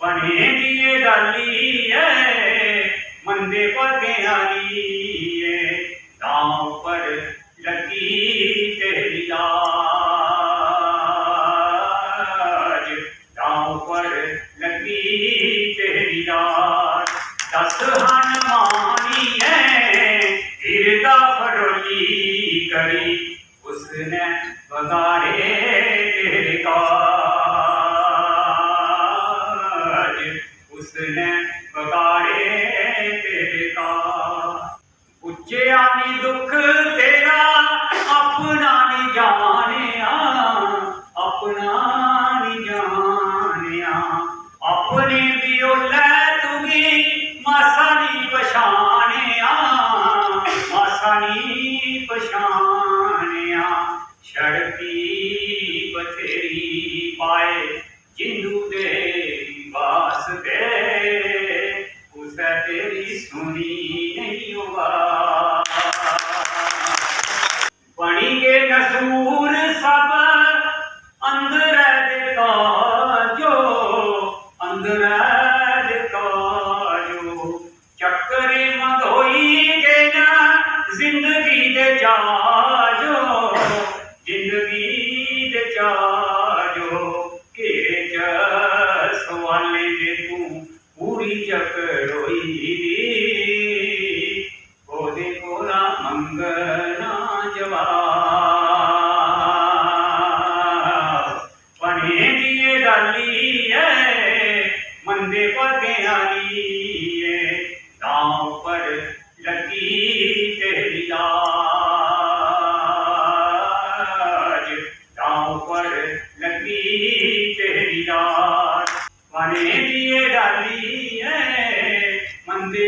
बने दिए डाली है मंदे पगयारी है गाँव पर लगी तेरी लाज, गाँव पर लगी तेरी लाज। दस हनुमानी है हिरदा फरोली करी उसने बगाड़े तेरे काज, उसने बगाड़े तेरे काज। उच्चयानी दुख तेरा अपना नहीं जानिया, अपना नहीं जानिया। अपने भी ओले तुगी मासा नहीं पछानिया, मासा नहीं पछानिया। छड़की बथेरी पाए जिंदू दे वास्ते उसे तेरी सुनी नहीं होगा। बनी के नसूर सब अंदर देखा जो, अंदर देखा जो। चक्करे मधोई के ना जिंदगी दे जाजो, जिंदगी दे जाजो। घेरे च सवाले दे तू पूरी चकरोई ओदे कोला मंगना जवाब। बने दिए डाली है मंदे पगयारी है गाँव पर लगी तेरी लाज, गाँव पर लगी तेरी लाज। बने दिए डाली है मंदे